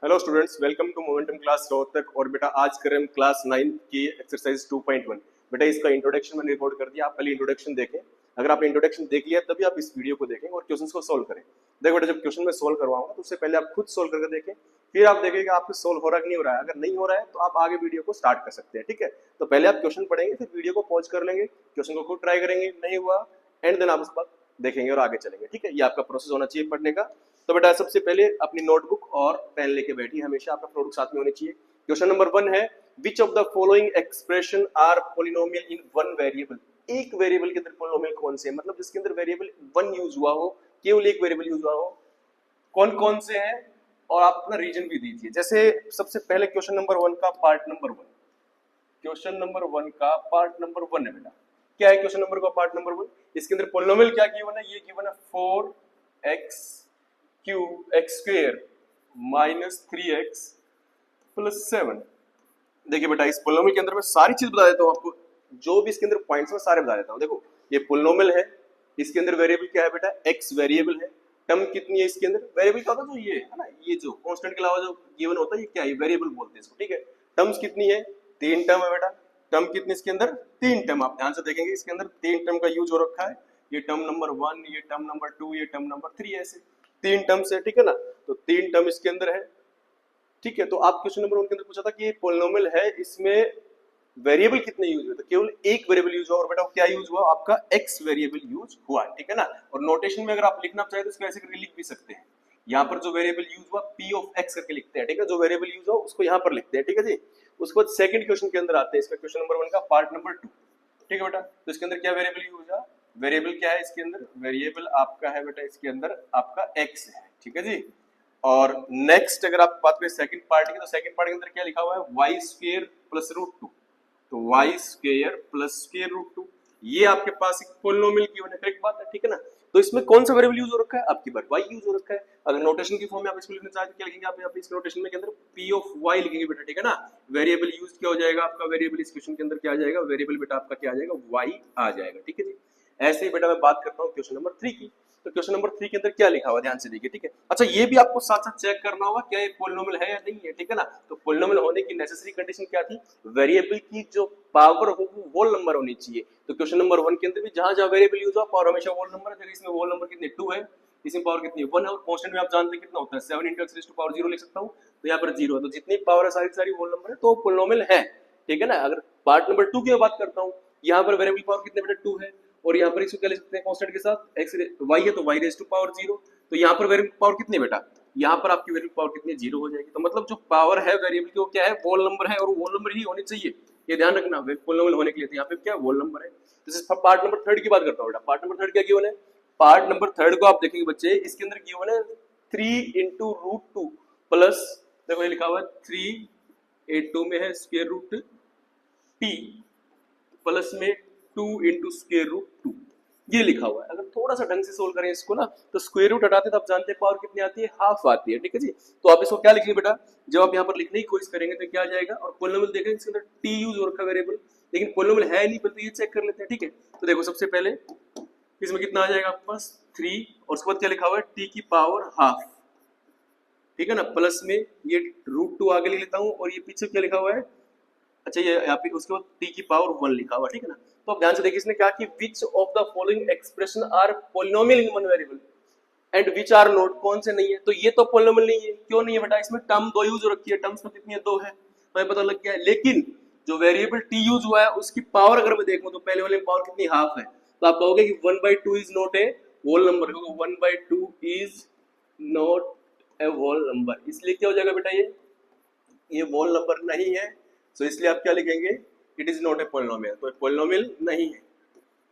Hello students, welcome to Momentum class Rohtak. और बेटा आज करें हम क्लास 9 की एक्सरसाइज 2.1। बेटा इसका इंट्रोडक्शन मैंने रिकॉर्ड कर दिया, आप पहले इंट्रोडक्शन देखें। अगर आपने इंट्रोडक्शन देख लिया तभी आप इस वीडियो को देखें और क्वेश्चंस को सोल्व करें। देखो बेटा, जब क्वेश्चन मैं सोल्व करवाऊंगा तो उससे पहले आप खुद सोल्व करके देखें, फिर आप देखेंगे आपको सोल्व हो रहा है कि नहीं हो रहा है। अगर नहीं हो रहा है तो आप आगे वीडियो को स्टार्ट कर सकते हैं, ठीक है। तो पहले आप क्वेश्चन पढ़ेंगे, फिर वीडियो को पॉज कर लेंगे, क्वेश्चन को खुद ट्राई करेंगे, नहीं हुआ एंड देन आप उसके बाद देखेंगे और आगे चलेंगे, ठीक है। ये आपका प्रोसेस होना चाहिए पढ़ने का। तो बेटा सबसे पहले अपनी नोटबुक और पेन लेके बैठिए, हमेशा आपका नोटबुक साथ में होनी चाहिए। क्वेश्चन नंबर 1 है, which of the following expression are polynomial in one variable. एक वेरिएबल के अंदर पोलिनोमियल कौन से हैं, मतलब जिसके अंदर वेरिएबल 1 यूज हुआ हो, केवल एक वेरिएबल यूज हुआ हो, कौन कौन से हैं, और आप अपना रीजन भी दीजिए। जैसे सबसे पहले क्वेश्चन नंबर 1 का पार्ट नंबर 1, क्वेश्चन नंबर 1 का पार्ट नंबर 1 है बेटा। क्या है क्वेश्चन नंबर का पार्ट नंबर 1? इसके अंदर पोलिनोमियल क्या गिवन है, ये गिवन है 4x cube x square minus 3x plus 7। देखिए बेटा, इस पोलिनोमियल के अंदर मैं सारी चीज बता देता हूँ आपको, जो भी इसके अंदर पॉइंट्स में सारे बता देता हूँ। देखो ये पोलिनोमियल है, इसके अंदर वेरिएबल क्या है बेटा, x वेरिएबल है। टर्म कितनी है इसके अंदर, वेरिएबल क्या होता है, जो ये है ना, ये जो कांस्टेंट के अलावा जो गिवन होता है ये क्या है, वेरिएबल बोलते हैं इसको, ठीक है। टर्म्स कितनी है, 3 टर्म है बेटा। टर्म कितनी इसके अंदर, 3 टर्म। आप ध्यान से देखेंगे इसके अंदर 3 टर्म का यूज हो रखा है। ये टर्म नंबर 1, ये टर्म नंबर 2, ये टर्म नंबर 3, ऐसे 3 टर्म्स है, ठीक है ना। तो 3 टर्म इसके अंदर है, ठीक है। तो आप क्वेश्चन नंबर 1 के अंदर पूछा था कि ये पोलिनोमियल है, इसमें वेरिएबल कितने यूज हुए, तो केवल एक वेरिएबल यूज हुआ। और बेटा क्या यूज हुआ, आपका x वेरिएबल यूज हुआ, ठीक है ना। और नोटेशन में अगर आप लिखना चाहे तो इसको ऐसे करके लिख भी सकते हैं। यहाँ पर जो वेरिएबल यूज हुआ p ऑफ x करके लिखते हैं, ठीक है। जो वेरिएबल यूज हुआ उसको यहाँ पर लिखते हैं, ठीक है जी। उसके बाद सेकंड क्वेश्चन के अंदर आते हैं, इसका क्वेश्चन नंबर 1 का पार्ट नंबर 2, ठीक है बेटा। तो इसके अंदर क्या वेरिएबल यूज हुआ, वेरिएबल क्या है इसके अंदर, वेरिएबल आपका है बेटा इसके अंदर आपका x है, ठीक है जी। और नेक्स्ट अगर आप बात करें सेकंड पार्ट की, तो सेकंड पार्ट के अंदर क्या लिखा हुआ है, y स्क्वायर प्लस रूट 2। तो y square plus square root 2, ये आपके पास एक पोलिनोमियल की होने करेक्ट बात है, ठीक है ना। तो इसमें कौन सा वेरिएबल यूज हो रखा है, आपकी बार y यूज हो रखा है। अगर नोटेशन की फॉर्म में आप इसको लिखना चाहते हैं, क्या लिखेंगे आप यहाँ पे इस नोटेशन में के अंदर p ऑफ y लिखेंगे बेटा, ठीक है ना। वेरिएबल यूज क्या हो जाएगा आपका, वेरिएबल इस क्वेश्चन के अंदर क्या आ जाएगा, वेरिएबल बेटा आपका क्या आ जाएगा, y आ जाएगा, ठीक है जी। ऐसे ही बेटा मैं बात करता हूँ क्वेश्चन नंबर 3 की। तो क्वेश्चन नंबर 3 के अंदर क्या लिखा हुआ ध्यान से देखिए, ठीक है। अच्छा ये भी आपको साथ साथ चेक करना होगा क्या ये पोलिनोमियल है या नहीं है, ठीक है ना। तो पोलिनोमियल होने की नेसेसरी कंडीशन क्या थी, वेरिएबल की जो पावर हो वो होल नंबर होनी चाहिए। तो क्वेश्चन नंबर 1 के अंदर भी जहां जहां वेरिएबल यूज हुआ पावर हमेशा होल नंबर है। इसमें होल नंबर कितने 2 है, इसमें पावर कितनी 1 है, और कांस्टेंट में आप जानते हैं कितना होता है 7 × x raised to power 0 लिख सकता हूं। तो यहाँ पर 0 है, तो जितनी पावर है सारी सारी होल नंबर है, तो पोलिनोमियल है, ठीक है ना। अगर पार्ट नंबर 2 की बात करता हूं, यहाँ पर वेरिएबल पावर कितने बेटा 2 है, और यहाँ पर इसको क्या लिख सकते हैं कांस्टेंट के साथ x y है, तो y रेज़ टू पावर 0। तो यहाँ पर वेरिएबल पावर कितनी बेटा, यहाँ पर आपकी वेरिएबल पावर कितनी 0 हो जाएगी। तो मतलब जो पावर है वेरिएबल की वो क्या है, होल नंबर है, और होल नंबर ही होनी चाहिए, ये ध्यान रखना। पोलिनोमियल होने के लिए तो यहाँ पे क्या होल नंबर है। तो पार्ट नंबर 3 की बात करता हूँ बेटा। पार्ट नंबर 3 क्या गिवन है, पार्ट नंबर 3 को आप देखेंगे बच्चे, इसके अंदर गिवन है 3 × √2 प्लस, देखो ये लिखा हुआ है 3 8 में है स्क्वायर रूट t प्लस में 2 × स्क्वायर रूट 2, ये लिखा हुआ है। अगर थोड़ा सा ढंग से सोल्व करें इसको ना, तो स्क्वायर रूट हटाते तो आप जानते हैं पावर कितनी आती है, हाफ आती है, ठीक है जी। तो आप इसको क्या लिखेंगे बेटा, जब आप यहाँ पर लिखने की कोशिश करेंगे तो क्या आ जाएगा। और पोलिनोमियल देखेंगे इसके अंदर t यूज हो रखा वेरिएबल, लेकिन पोलिनोमियल है नहीं, तो ये चेक कर लेते हैं, ठीक है। तो देखो सबसे पहले इसमें कितना आ जाएगा आपके पास 3, और उसके बाद क्या लिखा हुआ है t की पावर हाफ, ठीक है ना, प्लस में ये √2 आगे लिख लेता हूँ, और ये पीछे क्या लिखा हुआ है, अच्छा ये यहाँ पे उसके बाद t की पावर 1 लिखा हुआ, ठीक है ना। तो आप ध्यान से देखिए इसने क्या कि which of the following expression are polynomial in one variable and which are not, कौन से नहीं है। तो ये तो पोलिनोमियल नहीं है, क्यों नहीं है बेटा, इसमें टर्म 2 यूज हो रखी है, टर्म्स में कितनी है 2 है, हमें पता लग गया है। लेकिन जो वेरिएबल t यूज हुआ है उसकी पावर अगर मैं देखूं तो पहले वाले में पावर कितनी हाफ है, तो आप कहोगे कि 1/2 is not a whole number, क्योंकि 1/2 is not a whole number, इसलिए क्या हो जाएगा बेटा, ये होल नंबर नहीं है। तो इसलिए आप क्या लिखेंगे, it is not A polynomial, तो पोलिनोमियल नहीं है,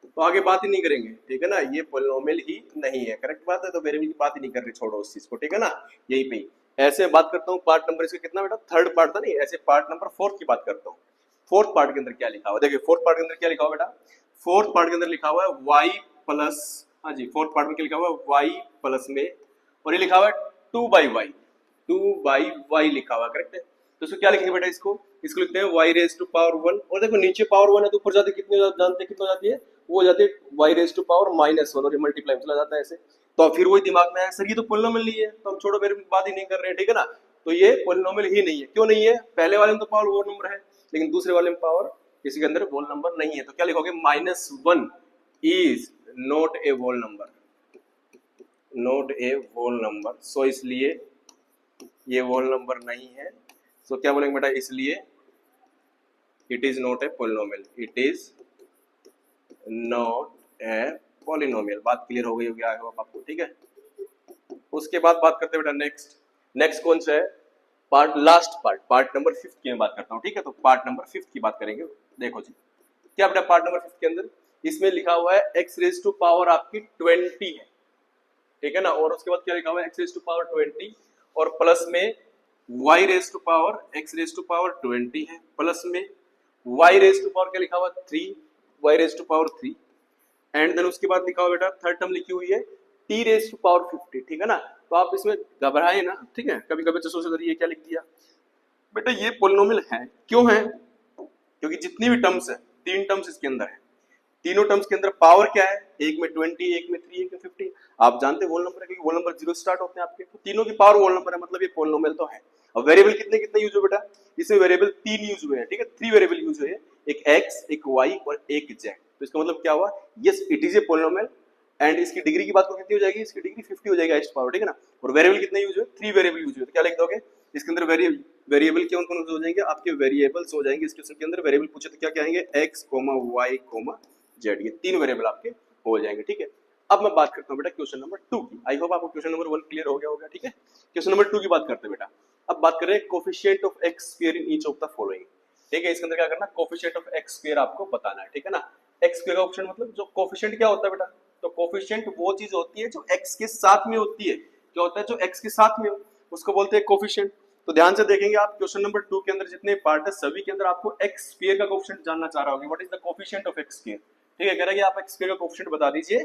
तो आगे बात ही नहीं करेंगे, ठीक है ना। ये पोलिनोमियल ही नहीं है, करेक्ट बात है। तो वेरिएबल की बात ही नहीं कर रहे, छोड़ो उस चीज को, ठीक है ना। यही पे ऐसे बात करता हूँ पार्ट नंबर इसका कितना बेटा, 3rd पार्ट था नहीं, ऐसे पार्ट नंबर 4 की बात करता हूँ। 4th पार्ट के अंदर क्या लिखा हुआ, देखिए 4th पार्ट के अंदर क्या लिखा हुआ बेटा, 4th पार्ट के अंदर लिखा हुआ है y प्लस, हाँ जी 4th पार्ट में क्या लिखा हुआ है y प्लस में, और ये लिखा हुआ है 2/y लिखा हुआ, करेक्ट है। तो इसको क्या लिखेंगे बेटा, इसको लिखते हैं y रेज़ टू पावर 1, और देखो नीचे पावर 1 है तो ऊपर जाते कितने जानते हैं, कितना जाती है, वो जाती है y रेज़ टू पावर -1, और ये मल्टीप्लाई चला जाता है ऐसे। तो फिर वही दिमाग में है, सर ये तो पोलिनोमियल नहीं है, तो हम छोड़ो, मेरे बात ही नहीं कर रहे हैं, ठीक है ना। तो ये पॉलिनोमियल ही नहीं है। क्यों नहीं है? पहले वाले में तो पावर होल नंबर है, लेकिन दूसरे वाले में पावर इसके अंदर होल नंबर नहीं है। तो क्या लिखोगे? -1 is not a whole number, not a whole number. So इसलिए ये होल नंबर नहीं है। सो क्या बोलेंगे बेटा? इसलिए it is not a polynomial, it is not a polynomial. बात क्लियर हो गई होगी आगे आपको, ठीक है। उसके बाद बात करते हैं बेटा नेक्स्ट कौन सा है? लास्ट पार्ट नंबर 5 की मैं बात करता हूँ, ठीक है। तो पार्ट नंबर 5 की बात करेंगे। देखो जी, क्या बेटा पार्ट नंबर 5 के अंदर इसमें लिखा हुआ है x रेज टू पावर आपकी 20 है, ठीक है ना। और उसके बाद क्या लिखा हुआ है? x रेज टू पावर 20 और प्लस में y raise to power x raise to power 20 है, प्लस में y रेज टू पावर क्या लिखा हुआ? 3 y raise to power 3 and then उसके बाद लिखा हुआ बेटा थर्ड टर्म लिखी हुई है t रेज टू पावर 50, ठीक है ना। तो आप इसमें घबराए ना, ठीक है। कभी कभी तो सोचते ये क्या लिख दिया बेटा, ये पॉलिनोमियल है। क्यों है? क्योंकि जितनी भी टर्म्स है, 3 टर्म्स इसके अंदर है, तीनों टर्म्स के अंदर पावर क्या है? एक में 20, एक में 3, एक में 50। आप जानते हैं होल नंबर है, क्योंकि होल नंबर 0 स्टार्ट होते हैं आपके, तो तीनों की पावर होल नंबर है, मतलब ये पॉलिनोमियल तो है। और वेरिएबल कितने कितने यूज हुए बेटा? इसमें वेरिएबल 3 यूज हुए हैं, ठीक है। 3 वेरिएबल यूज हुए हैं, एक x, एक y और एक z। तो इसका मतलब क्या हुआ? Yes, it is a polynomial and इसकी डिग्री की बात को कितनी हो जाएगी? इसकी डिग्री 50 हो जाएगी h पावर, ठीक है ना। और वेरिएबल कितने यूज हुए? 3 वेरिएबल यूज हुए। तो क्या लिख दोगे इसके अंदर? वेरिएबल कौन कौन हो जाएंगे? आपके वेरिएबल्स हो जाएंगे इस क्वेश्चन के अंदर। वेरिएबल पूछे तो क्या क्या आएंगे? x, y, z, ये 3 वेरिएबल आपके हो जाएंगे, ठीक है। अब मैं बात करता हूं बेटा क्वेश्चन नंबर 2 की। आई होप आपको क्वेश्चन नंबर 1 क्लियर हो गया होगा, ठीक है। क्वेश्चन नंबर 2 की बात करते हैं बेटा। अब बात कर रहे हैं coefficient of x square in each of the following, ठीक है। इसके अंदर क्या करना? कोफिशिएंट ऑफ x स्क्वायर आपको बताना है, ठीक है ना। x स्क्वायर का ऑप्शन मतलब जो कोफिशिएंट क्या होता है बेटा? तो कोफिशिएंट वो चीज होती है जो x के साथ में होती है। क्या होता है जो x के साथ में हो, उसको बोलते हैं कोफिशिएंट। तो ध्यान से देखेंगे आप क्वेश्चन नंबर 2 के अंदर जितने पार्ट है सभी के अंदर आपको x स्क्वायर का कोफिशिएंट जानना चाह रहा होगा। What is the coefficient of x square, ठीक है। कह रहा है कि आप x स्क्वायर का कोफिशिएंट बता दीजिए।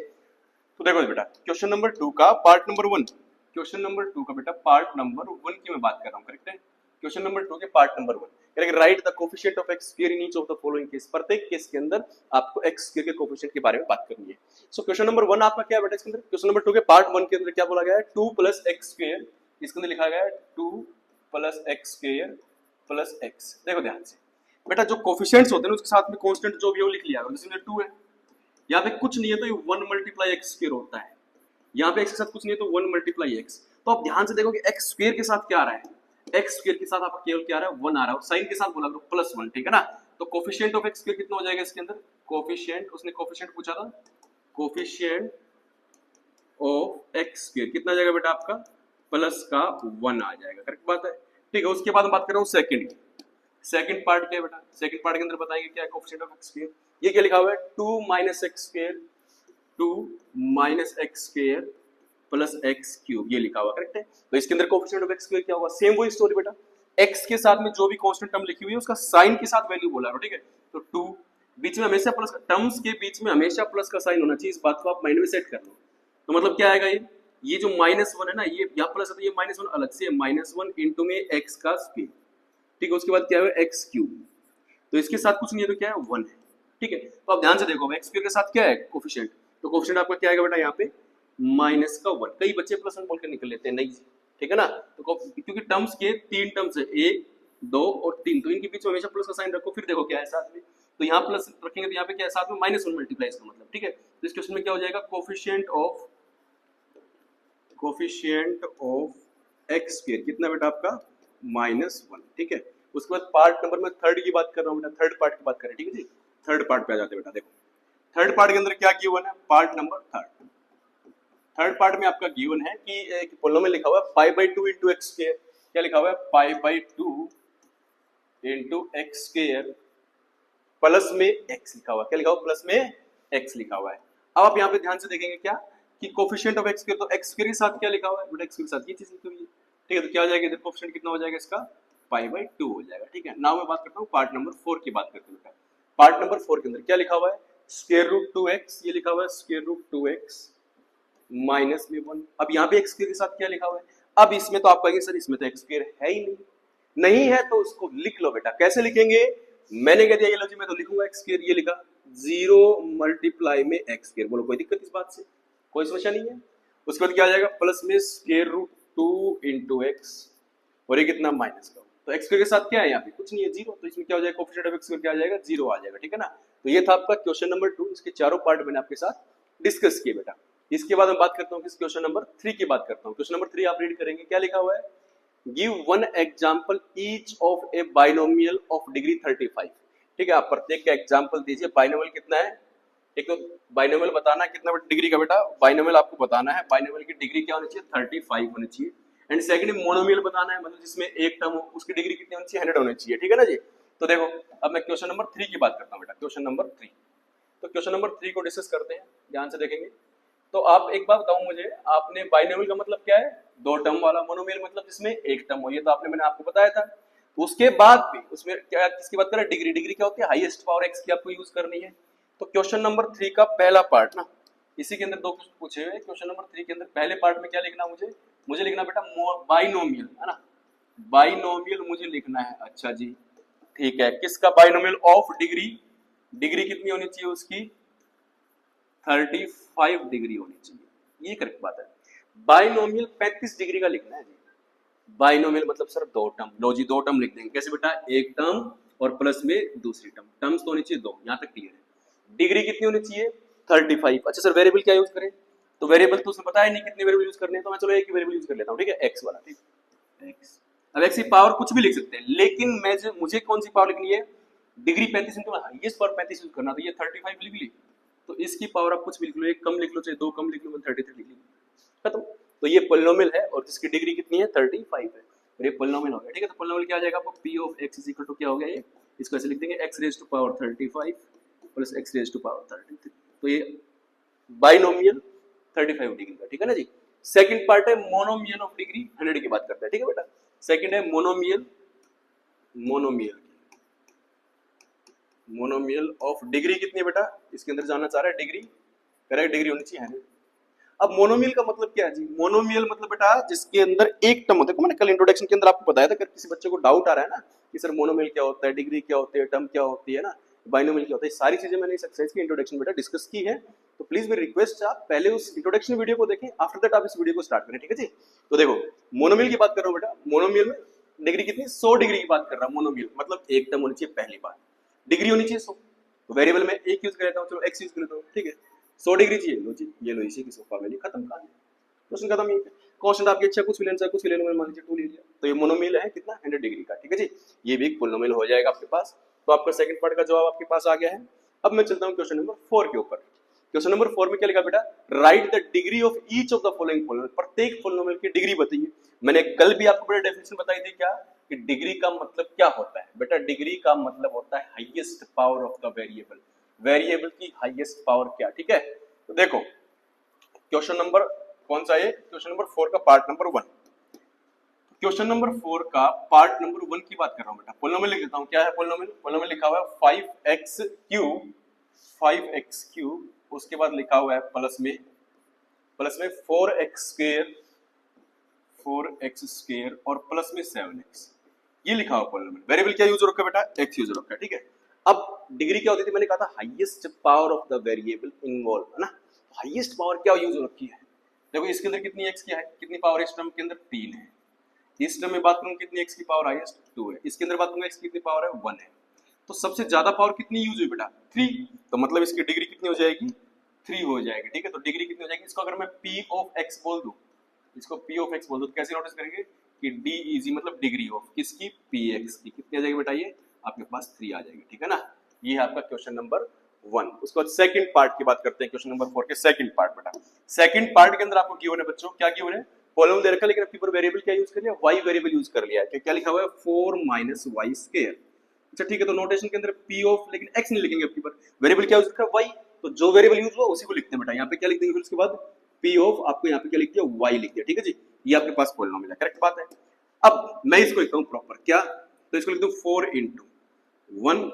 तो देखो बेटा क्वेश्चन नंबर 2 का पार्ट नंबर 1, क्वेश्चन नंबर 2 का बेटा पार्ट नंबर 1 की मैं बात कर रहा हूं, करेक्ट है। क्वेश्चन नंबर 2 के पार्ट नंबर 1 कह रहा है right the coefficient of x square in each of the following case. प्रत्येक केस के अंदर आपको x स्क्वायर के कोफिशिएंट के बारे में बात करनी है। सो क्वेश्चन नंबर 1 आपका क्या है बेटा? इसके अंदर क्वेश्चन नंबर 2 के पार्ट 1 के अंदर क्या बोला गया है? 2 प्लस x स्क्वायर, इसके अंदर लिखा गया है 2 plus x square plus x। देखो ध्यान से बेटा, जो कोफिशिएंट्स होते हैं उसके साथ में कांस्टेंट जो भी वो लिख लिया, जैसे 2 है, यहाँ पे कुछ नहीं है तो ये 1 मल्टीप्लाई x स्क्वायर होता है। यहाँ पे x के साथ कुछ नहीं है तो 1 मल्टीप्लाई x। तो आप ध्यान से देखो कि x स्क्वायर के साथ क्या आ रहा है? x स्क्वायर के साथ आपका केवल क्या आ रहा है? 1 आ रहा है। साइन के साथ बोला करो +1, ठीक है ना। तो कोफिशिएंट ऑफ x स्क्वायर कितना हो जाएगा इसके अंदर? कोफिशिएंट, उसने कोफिशिएंट पूछा था, कोफिशिएंट ऑफ x स्क्वायर कितना आ जाएगा बेटा आपका? प्लस का 1 आ जाएगा, करेक्ट बात है, ठीक है। उसके बाद हम बात कर रहे हैं सेकंड की। सेकंड पार्ट क्या है बेटा? सेकंड पार्ट के अंदर बताएंगे क्या है कोफिशिएंट ऑफ x स्क्वायर। ये क्या लिखा हुआ है? 2 - x square, 2 - x square plus x cube, ये लिखा हुआ, करेक्ट है। तो इसके अंदर कोफिशिएंट ऑफ x स्क्वायर क्या होगा? सेम वही स्टोरी बेटा, x के साथ में जो भी कांस्टेंट टर्म लिखी हुई है उसका साइन के साथ वैल्यू बोला है, ठीक है। तो 2 बीच में हमेशा प्लस, टर्म्स के बीच में हमेशा प्लस का साइन होना चाहिए। इस बात को आप माइंड में सेट कर लो। तो मतलब क्या आएगा? ये जो -1 है ना, ये यहाँ प्लस है तो ये -1 अलग से, -1 इनटू में x का स्क्वायर, ठीक है। उसके बाद क्या है? x cube. तो इसके साथ कुछ नहीं है तो क्या है? 1 है, ठीक है। तो आप ध्यान से देखो x स्क्वायर के साथ क्या है कोफिशिएंट, तो कोफिशिएंट आपका क्या आएगा बेटा यहाँ पे? -1। कई बच्चे +1 बोल के निकल लेते हैं, नहीं, ठीक है ना। तो क्योंकि टर्म्स के 3 टर्म्स है, 1, 2 और 3, तो इनके बीच में हमेशा प्लस का साइन रखो। फिर देखो क्या है साथ में, तो यहाँ प्लस रखेंगे तो यहाँ पे क्या है साथ में? -1 मल्टीप्लाई इसका मतलब, ठीक है। तो इस क्वेश्चन में क्या हो जाएगा? कोफिशिएंट ऑफ x स्क्वायर कितना बेटा आपका? -1, ठीक है। उसके बाद पार्ट नंबर में थर्ड की बात कर रहा हूँ बेटा, थर्ड पार्ट की बात करें, ठीक है जी। थर्ड पार्ट पे आ जाते हैं बेटा। देखो थर्ड पार्ट के अंदर क्या गिवन है? पार्ट नंबर थर्ड पार्ट में आपका गिवन है कि एक पॉलिनोमियल लिखा हुआ है π/2 * x स्क्वायर। क्या लिखा हुआ है? π/2 * x स्क्वायर प्लस में x लिखा हुआ है। क्या लिखा हुआ? प्लस में x लिखा हुआ है। अब आप यहाँ पे ध्यान से देखेंगे क्या कि कोफिशिएंट ऑफ x स्क्वायर, तो x स्क्वायर के साथ क्या लिखा हुआ है बेटा? x के साथ ये चीज लिखी हुई है, ठीक है। तो क्या हो जाएगा इधर? कोफिशिएंट कितना हो जाएगा इसका? π/2 हो जाएगा, ठीक है। नाउ मैं बात करता हूँ पार्ट नंबर 4 की बात करते हैं बेटा। पार्ट नंबर 4 के अंदर क्या लिखा हुआ है? √2x, ये लिखा हुआ है √2x -1। अब यहाँ पे x स्क्वायर के साथ क्या लिखा हुआ है? अब इसमें तो आप कहेंगे सर इसमें तो x स्क्वायर है ही नहीं है तो उसको लिख लो बेटा। कैसे लिखेंगे? मैंने कह दिया ये लो जी, मैं तो लिखूंगा x स्क्वायर, ये लिखा 0 मल्टीप्लाई में x स्क्वायर। बोलो कोई दिक्कत इस बात से? कोई समस्या नहीं है। उसके बाद क्या आ जाएगा? प्लस में √2 * x और ये कितना माइनस का। तो एक्स स्क्वायर के साथ क्या है यहाँ पे, कुछ नहीं है, जीरो। तो इसमें क्या हो जाएगा, कोएफिशिएंट ऑफ एक्स स्क्वायर क्या आ जाएगा, जीरो आ जाएगा, ठीक है ना। तो ये था आपका क्वेश्चन नंबर 2। इसके चारों पार्ट मैंने आपके साथ डिस्कस किए बेटा। इसके बाद मैं बात करता हूँ किस क्वेश्चन नंबर 3 की बात करता हूँ। क्वेश्चन नंबर 3 आप रीड करेंगे, क्या लिखा हुआ है, give one example each of A binomial of degree 35। ठीक है, आप प्रत्येक का एग्जाम्पल दीजिए। बाइनोमियल कितना है, एक तो बाइनोमियल बताना है कितना डिग्री का बेटा, बाइनोमियल आपको बताना है, बाइनोमियल की डिग्री क्या होनी चाहिए, 35 होनी चाहिए। एंड सेकंड मोनोमियल बताना है, मतलब जिसमें एक टर्म हो उसकी डिग्री कितनी होनी चाहिए, 100 होनी चाहिए, ठीक है ना जी। तो देखो अब मैं क्वेश्चन नंबर 3 की बात करता हूँ बेटा, क्वेश्चन नंबर 3। तो क्वेश्चन नंबर 3 को डिस्कस करते हैं, ध्यान से देखेंगे। तो आप एक बात बताऊं मुझे, आपने बाइनोमियल का मतलब क्या है, दो टर्म वाला, मोनोमियल मतलब जिसमें एक टर्म हो, ये तो आपने मैंने आपको बताया था। उसके बाद भी उसमें क्या किसकी बात करें, डिग्री। डिग्री क्या होती है, हाईएस्ट पावर एक्स की आपको यूज करनी है। तो क्वेश्चन नंबर 3 का पहला पार्ट ना, इसी के अंदर दो क्वेश्चन पूछे हुए। क्वेश्चन नंबर 3 के अंदर पहले पार्ट में क्या लिखना, मुझे लिखना बेटा बाइनोमियल, है ना, बाइनोमियल मुझे लिखना है। अच्छा जी ठीक है, किसका बाइनोमियल ऑफ डिग्री, डिग्री कितनी होनी चाहिए उसकी, 35 डिग्री होनी चाहिए, ये करेक्ट बात है। बाइनोमियल 35 डिग्री का लिखना है जी। बाइनोमियल मतलब सर दो टर्म, लो जी दो टर्म लिख देंगे, कैसे बेटा, एक टर्म और प्लस में दूसरी टर्म, टर्म्स तो होनी चाहिए दो, यहां तक क्लियर है। डिग्री कितनी होनी चाहिए, 35। अच्छा सर वेरिएबल क्या यूज करें, तो वेरिएबल तो उसने बताया नहीं कितने वेरिएबल यूज करने हैं, तो मैं चलो एक ही वेरिएबल यूज कर लेता हूं, ठीक है, एक्स वाला, ठीक है एक्स। अब एक्स की पावर कुछ भी लिख सकते हैं, लेकिन मैं मुझे कौन सी पावर लिखनी है, degree 35 into highest power 35 use करना, तो ये 35 लिख ली। तो इसकी पावर आप कुछ भी लिख लो, एक कम लिख लो चाहे दो कम लिख लो, 33 लिख लो, खत्म। तो ये पोलिनोमियल है और जिसकी डिग्री कितनी है, 35 है, और ये पोलिनोमियल हो गया, ठीक है। तो पोलिनोमियल क्या आ जाएगा आपको, p of x is equal to क्या हो गया, ये इसको ऐसे लिख देंगे x raise to power 35 plus x raise to power 33। तो ये बाइनोमियल 35 डिग्री का, ठीक है ना जी। सेकंड पार्ट है मोनोमियल ऑफ डिग्री 100 की बात करते हैं, ठीक है बेटा। सेकंड है मोनोमियल, मोनोमियल ऑफ डिग्री कितनी है बेटा, इसके अंदर जानना चाह रहा है डिग्री, करेक्ट, डिग्री होनी चाहिए 100। अब मोनोमियल का मतलब क्या है जी, मोनोमियल मतलब बेटा जिसके अंदर एक टर्म होता है, मैंने कल इंट्रोडक्शन के अंदर आपको बताया था। अगर किसी बच्चे को डाउट आ रहा है ना कि सर मोनोमियल क्या होता है, डिग्री क्या होती है, टर्म क्या होती है ना, बाइनोमियल क्या होता है, सारी चीजें मैंने इस एक्सरसाइज की इंट्रोडक्शन बेटा डिस्कस की है। तो प्लीज मेरी रिक्वेस्ट है आप पहले उस इंट्रोडक्शन वीडियो को देखें, आफ्टर दैट आप इस वीडियो को स्टार्ट करें, ठीक है जी। तो देखो मोनोमियल की बात कर रहा हूँ बेटा, मोनोमियल में डिग्री कितनी, 100 डिग्री की बात कर रहा हूँ। मोनोमियल मतलब एक टर्म होनी चाहिए, पहली बात डिग्री होनी चाहिए 100। तो वेरिएबल में एक यूज कर लेता हूँ, चलो एक्स यूज कर लेता हूँ, ठीक है। 100 डिग्री चाहिए, लो जी ये लो, इसी की फॉर्मूला खत्म, कहानी क्वेश्चन खत्म। ये क्वेश्चन आपकी इच्छा कुछ भी लेना चाहे कुछ भी ले लो, मैंने मान लीजिए 2 ले लिया, तो ये मोनोमियल है कितना, 100 डिग्री का, ठीक है जी। ये भी एक पोलिनोमियल हो जाएगा आपके पास। तो आपका सेकंड पार्ट का जवाब आपके पास आ गया है। अब मैं चलता हूँ क्वेश्चन नंबर 4 के ऊपर। क्वेश्चन नंबर 4 में क्या लिखा बेटा, right the degree of each of the following polynomial, प्रत्येक पोलिनोमियल की डिग्री बताइए। मैंने कल भी आपको बेटा डेफिनेशन बताई थी क्या, कि डिग्री का मतलब क्या होता है बेटा, डिग्री का मतलब होता है highest power of the variable, variable की हाईएस्ट पावर क्या, ठीक है। तो देखो क्वेश्चन नंबर कौन सा है, क्वेश्चन नंबर 4 का पार्ट नंबर 1। क्वेश्चन नंबर 4 का पार्ट नंबर 1 की बात कर रहा हूं बेटा। पोलिनोमियल लिख देता हूं, क्या है पोलिनोमियल, पोलिनोमियल लिखा हुआ है 5x क्यूब, उसके बाद लिखा हुआ है प्लस में 4x स्क्वायर और प्लस में 7x, ये लिखा हुआ पोलिनोमियल। वेरिएबल क्या यूज रखा है बेटा, x यूज रखा है, ठीक है। अब डिग्री क्या होती थी, मैंने कहा था highest power of the variable involve, है ना। हाईएस्ट पावर क्या यूज रखी है, देखो इसके अंदर कितनी x की है, कितनी पावर इस टर्म के अंदर 3 है। इस टर्म में बात करूं कितनी x की पावर हाईएस्ट 2 है, इसके अंदर बात करूंगा x की कितनी पावर है 1 है। तो सबसे ज्यादा पावर कितनी यूज हुई बेटा, 3। तो मतलब इसकी डिग्री कितनी हो जाएगी, 3 हो जाएगी, ठीक है। तो डिग्री कितनी हो जाएगी, इसको अगर मैं p ऑफ x बोल दूं, इसको p ऑफ x बोल दूं तो कैसे नोटिस करेंगे कि d इज मतलब डिग्री ऑफ किसकी, px की, कितनी आ जाएगी बेटा, ये आपके पास 3 आ जाएगी, ठीक है ना। ये है आपका क्वेश्चन नंबर 1। उसके बाद सेकंड पार्ट की बात करते हैं, क्वेश्चन नंबर 4 के सेकंड पार्ट बेटा। सेकंड पार्ट के अंदर आपको गिवन है बच्चों, क्या गिवन है, पोलिनोमियल दे रखा है, लेकिन आपके ऊपर वेरिएबल क्या यूज कर लिया, y वेरिएबल यूज कर लिया है। क्या लिखा हुआ है 4 माइनस वाई स्क्वायर। अच्छा ठीक है, तो नोटेशन के अंदर p ऑफ, लेकिन x नहीं लिखेंगे आपके ऊपर, वेरिएबल क्या यूज रखा है y, तो जो वेरिएबल यूज हुआ उसी को लिखते हैं बेटा। यहाँ पे क्या लिख देंगे, फिर उसके बाद p ऑफ आपको यहाँ पे क्या लिख दिया, y लिख दिया, ठीक है जी। ये आपके पास पोलिनोमियल है, करेक्ट बात है। अब मैं इसको लिखता हूँ प्रॉपर क्या, तो इसको लिख दूं 4 into 1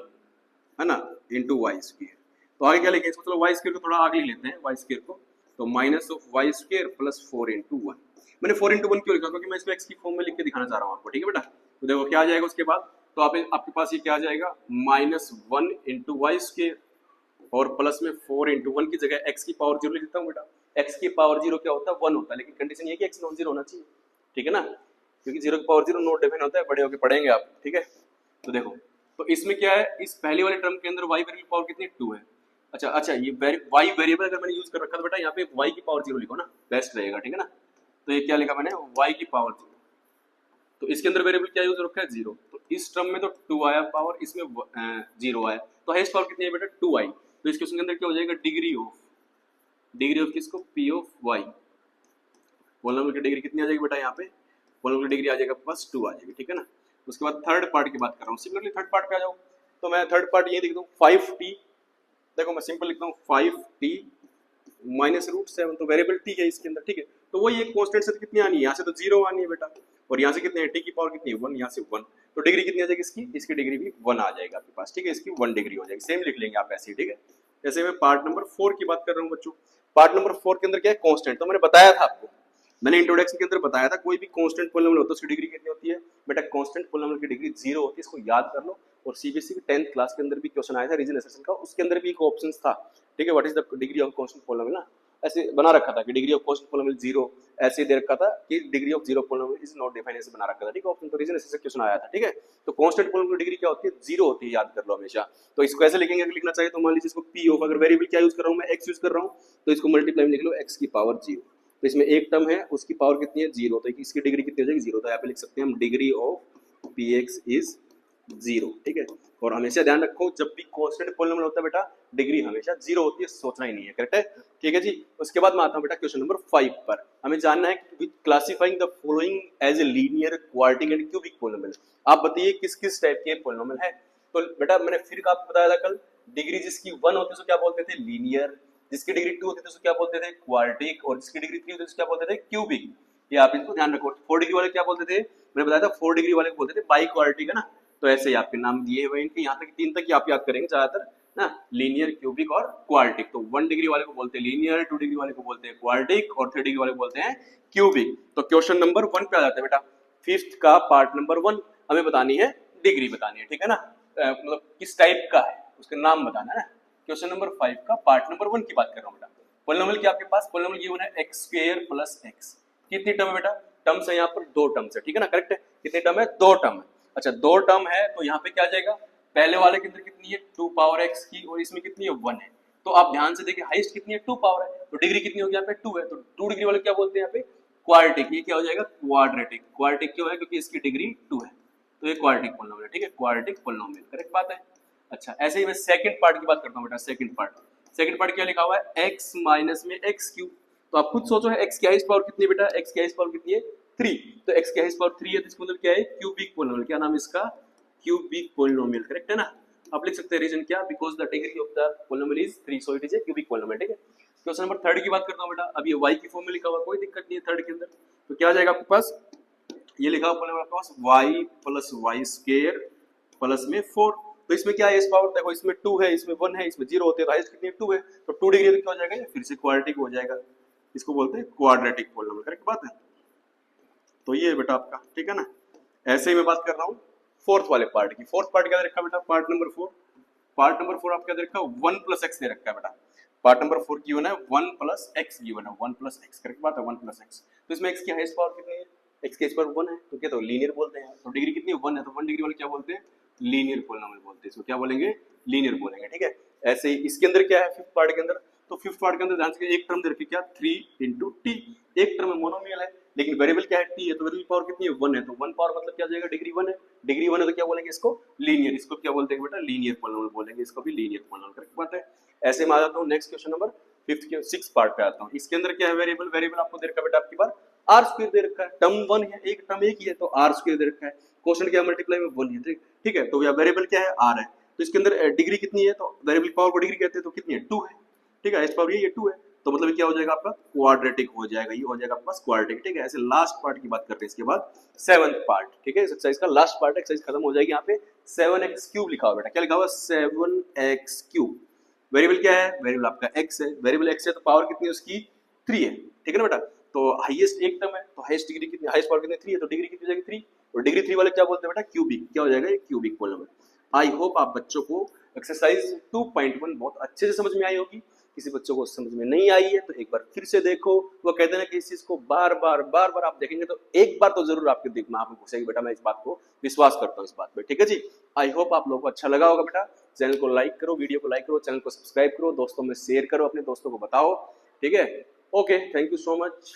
है ना, into y स्क्वायर। तो आगे क्या लिखेंगे इसको, चलो y स्क्वायर को थोड़ा आगे लेते हैं, y स्क्वायर को, तो minus of y square plus 4 into 1। मैंने 4 into 1 क्यों लिखा, क्योंकि मैं इसको x की फॉर्म में लिख के दिखाना चाह रहा हूँ आपको, ठीक है बेटा। तो देखो क्या आ जाएगा उसके बाद, तो आपके पास ये क्या आ जाएगा, माइनस 1 into y स्क्वायर और प्लस में 4 into 1 की जगह x की पावर 0 लिख देता हूँ बेटा। x की पावर 0 क्या होता है, 1 होता है, लेकिन कंडीशन ये कि x नॉन जीरो होना चाहिए, ठीक है ना। क्योंकि 0 की पावर 0 नॉट डिफाइन होता है, बड़े होके पढ़ेंगे आप, ठीक है। तो देखो, तो इसमें क्या है, इस पहली वाले टर्म के अंदर y वेरिएबल पावर कितनी है, 2 है। अच्छा ये y वेरिएबल अगर मैंने यूज कर रखा तो बेटा यहाँ पे y की पावर 0 लिखो ना, बेस्ट रहेगा, ठीक है ना। तो ये क्या लिखा मैंने, y की पावर 0। तो इसके अंदर वेरिएबल क्या यूज रखा है, 0। तो इस टर्म में तो 2 आया पावर, इसमें 0 आया, तो हाईएस्ट पावर कितनी है बेटा, 2i। तो इस क्वेश्चन के अंदर क्या हो जाएगा, डिग्री ऑफ किसको, p ऑफ y। पॉलिनोमियल की डिग्री कितनी आ जाएगी बेटा, यहाँ पे पॉलिनोमियल की डिग्री आ जाएगा बस 2 आ जाएगी, ठीक है ना। उसके बाद थर्ड पार्ट की बात कर रहा हूँ, सिमिलरली थर्ड पार्ट पे आ जाऊँ, तो मैं थर्ड पार्ट ये लिख दूँ 5t। देखो मैं सिंपल लिखता हूँ 5t माइनस रूट 7, तो वेरिएबल t है इसके अंदर, ठीक है। तो वही एक कांस्टेंट से कितनी आनी है, यहाँ से तो 0 आनी है बेटा, और यहाँ से कितने है, t की पावर कितनी है 1, यहाँ से 1, तो डिग्री कितनी आ जाएगी इसकी डिग्री भी 1 आ जाएगा आपके पास, ठीक है। इसकी 1 डिग्री हो जाएगी, सेम लिख लेंगे आप ऐसे ही, ठीक है। जैसे मैं पार्ट नंबर 4 की बात कर रहा हूँ बच्चों, पार्ट नंबर 4 के अंदर क्या है, कांस्टेंट। तो मैंने बताया था आपको, मैंने इंट्रोडक्शन के अंदर बताया था, कोई भी कांस्टेंट पॉलिनोमियल होता है उसकी डिग्री कितनी होती है बेटा, कांस्टेंट पॉलिनोमियल की डिग्री 0 होती है, इसको याद कर लो। और सीबीएसई की 10th क्लास के अंदर भी क्वेश्चन आया था रीजन एसेशन का, उसके अंदर भी एक ऑप्शन था, ठीक है, what is the degree of constant polynomial ना, ऐसे बना रखा था कि डिग्री ऑफ कांस्टेंट पॉलिनोमियल 0, ऐसे दे रखा था कि degree of 0 polynomial is not defined, ऐसे बना रखा था, ठीक है। ऑप्शन तो रीजन एसेशन क्वेश्चन आया था, ठीक है। तो कांस्टेंट पॉलिनोमियल की डिग्री क्या होती है, 0 होती है, याद कर लो हमेशा। तो इसको ऐसे लिखेंगे, अगर लिखना चाहिए तो मान लीजिए इसको p ऑफ, अगर वेरिएबल क्या यूज कर रहा हूं मैं, x यूज कर रहा हूं, तो इसको मल्टीप्लाई में लिख लो x की पावर 0। तो इसमें एक टर्म है उसकी पावर कितनी है, 0, तो इसकी डिग्री कितनी हो जाएगी, 0। तो यहाँ पे लिख सकते हैं हम डिग्री ऑफ px इज 0, ठीक है। और हमेशा ध्यान रखो, जब भी कांस्टेंट पॉलिनोमियल होता है बेटा, डिग्री हमेशा 0 होती है, सोचना ही नहीं है, करेक्ट है, ठीक है जी। उसके बाद मैं आता हूँ बेटा क्वेश्चन नंबर 5 पर। हमें जानना है कि classifying the following as a linear, quadratic and cubic polynomial. आप बताइए किस किस टाइप के पॉलिनोमियल है। तो बेटा मैंने फिर आपको बताया था कल, डिग्री जिसकी 1 होती है उसको क्या बोलते थे, लीनियर, जिसकी डिग्री 2 होती थी उसको क्या बोलते थे, क्वाड्रेटिक, और जिसकी डिग्री 3 होती थी उसको क्या बोलते थे, क्यूबिक। ये आप इसको ध्यान रखो। 4 डिग्री वाले क्या बोलते थे, मैंने बताया था 4 डिग्री वाले को बोलते थे बाई क्वाड्रेटिक, है ना। तो ऐसे ही आपके नाम दिए हुए इनके, यहाँ तक 3 तक ही आप याद करेंगे ज्यादातर ना, लीनियर, क्यूबिक और क्वाड्रेटिक। तो 1 डिग्री वाले को बोलते हैं लीनियर, 2 डिग्री वाले को बोलते हैं क्वाड्रेटिक, और 3 डिग्री वाले को बोलते हैं क्यूबिक। तो क्वेश्चन नंबर 1 पे आ जाता है बेटा, 5th का पार्ट नंबर 1 हमें बतानी है, डिग्री बतानी है, ठीक है ना, मतलब किस टाइप का है उसका नाम बताना है ना। क्वेश्चन नंबर 5 का पार्ट नंबर 1 की बात कर रहा हूँ बेटा। पॉलिनोमियल क्या आपके पास, पॉलिनोमियल गिवन है x² प्लस x। कितनी टर्म है बेटा, टर्म्स है यहाँ पर 2 टर्म्स है, ठीक है ना, करेक्ट है। कितने टर्म है, 2 टर्म है। अच्छा 2 टर्म है तो यहाँ पे क्या आ जाएगा, पहले वाले के अंदर कितनी है 2 पावर x की, और इसमें कितनी है 1 है। तो आप ध्यान से देखिए, हाईएस्ट कितनी है 2 पावर है, तो डिग्री कितनी होगी यहाँ पे 2 है, तो 2 डिग्री वाले क्या बोलते हैं यहाँ पे, क्वाड्रेटिक। ये क्या हो जाएगा, क्वाड्रेटिक। क्वाड्रेटिक क्यों है, क्योंकि इसकी डिग्री 2 है, तो ये क्वाड्रेटिक पॉलिनोमियल है, ठीक है, क्वाड्रेटिक पॉलिनोमियल, करेक्ट बात है। अच्छा ऐसे ही मैं सेकंड पार्ट की बात करता हूँ बेटा। सेकंड पार्ट क्या लिखा हुआ है, x माइनस में x क्यूब। तो आप खुद सोचो है x की हाईएस्ट पावर कितनी है बेटा, x की हाईएस्ट पावर कितनी है 3, तो x की हाईएस्ट पावर 3 है, तो इसका मतलब क्या है, क्यूबिक पॉलिनोमियल। क्या नाम है इसका, क्यूबिक पॉलिनोमियल, करेक्ट है ना। आप लिख सकते हैं रीजन क्या, because the degree of the polynomial is 3, so it is a cubic polynomial, ठीक है। क्वेश्चन नंबर 3 की बात करता हूं बेटा। अब ये y की फॉर्म में लिखा हुआ, कोई दिक्कत नहीं है 3 के अंदर। तो क्या आ जाएगा आपके पास, ये लिखा हुआ पॉलिनोमियल आपके पास y plus y square plus में 4। तो इसमें क्या है, इस पावर देखो, इसमें 2 है, इसमें 1 है, इसमें 0 होते हैं, तो हाईएस्ट कितनी है 2 है, तो 2 डिग्री क्या हो जाएगा, ये फिर से क्वाड्रेटिक हो जाएगा। इसको बोलते हैं क्वाड्रेटिक पॉलिनोमियल, करेक्ट बात है। तो ये बेटा आपका, ठीक है ना। ऐसे ही मैं बात कर रहा हूँ फोर्थ वाले पार्ट की। फोर्थ पार्ट क्या दे रखा है बेटा, पार्ट नंबर 4। पार्ट नंबर 4 आपका दे रखा है 1 प्लस x दे रखा है बेटा। पार्ट नंबर 4 गिवन है 1 प्लस x गिवन है, 1 प्लस x, करेक्ट बात है, 1 प्लस x। तो इसमें x की हाईएस्ट पावर कितनी है, x की हाईएस्ट पावर 1 है, तो क्या, तो लीनियर बोलते हैं। तो डिग्री कितनी है 1 है, तो 1 डिग्री वाले क्या बोलते हैं, लीनियर पॉलिनोमियल बोलते हैं। इसको क्या बोलेंगे, लीनियर बोलेंगे, ठीक है। ऐसे ही इसके अंदर क्या है, फिफ्थ पार्ट के अंदर, तो फिफ्थ पार्ट के अंदर ध्यान से एक टर्म दे रखी, क्या 3 इंटू टी। एक टर्म मोनोमियल है, लेकिन वेरिएबल क्या है टी है, तो वेरिएबल पावर कितनी है 1 है, तो 1 पावर मतलब क्या हो जाएगा, डिग्री 1 है। डिग्री 1 है तो क्या बोलेंगे इसको, लीनियर। इसको क्या बोलते हैं बेटा, लीनियर पॉलिनोमियल बोलेंगे, इसको भी लीनियर पॉलिनोमियल, करेक्ट बात है। ऐसे में आ जाता हूँ नेक्स्ट क्वेश्चन नंबर 5th के 6 पार्ट पे आता हूँ। इसके अंदर क्या है, वेरिएबल आपको दे रखा है बेटा, आपकी बार आर स्क्वायर दे रखा है, टर्म 1 है, एक टर्म एक ही है, तो आर स्क्वायर दे रखा है। क्वेश्चन क्या, मल्टीप्लाई में 1 है, ठीक है। तो यह वेरिएबल क्या है, आर है। तो इसके अंदर डिग्री कितनी है, तो वेरिएबल पावर को डिग्री कहते हैं, तो कितनी है 2 है, ठीक है। इस पावर ये 2 है, तो मतलब क्या हो जाएगा आपका, क्वाड्रेटिक हो जाएगा, ये हो जाएगा आपके पास क्वाड्रेटिक, ठीक है। ऐसे लास्ट पार्ट की बात करते हैं इसके बाद 7th पार्ट, ठीक है। एक्सरसाइज का लास्ट पार्ट, एक्सरसाइज खत्म हो जाएगी। यहाँ पे 7x क्यूब लिखा हुआ बेटा, क्या लिखा हुआ 7x क्यूब। वेरिएबल क्या है, वेरिएबल आपका x है, वेरिएबल x है तो पावर कितनी है उसकी 3 है, ठीक है ना बेटा। तो हाईएस्ट एक टर्म है, तो हाईएस्ट डिग्री कितनी, हाईएस्ट पावर कितनी 3 है, तो डिग्री कितनी हो जाएगी 3, और डिग्री 3 वाले क्या बोलते हैं बेटा, क्यूबिक। क्या हो जाएगा, ये क्यूबिक पॉलिनोमियल। आई होप आप बच्चों को एक्सरसाइज 2.1 बहुत अच्छे से समझ में आई होगी। किसी बच्चों को समझ में नहीं आई है तो एक बार फिर से देखो। वो कहते हैं ना कि इस चीज को बार बार आप देखेंगे तो एक बार तो जरूर आपके दिमाग में घुसेगी। बेटा मैं इस बात को विश्वास करता हूँ इस बात पे, ठीक है जी। आई होप आप लोगों को अच्छा लगा होगा बेटा। चैनल को लाइक करो, वीडियो को लाइक करो, चैनल को सब्सक्राइब करो, दोस्तों में शेयर करो, अपने दोस्तों को बताओ, ठीक है। Okay, thank you so much.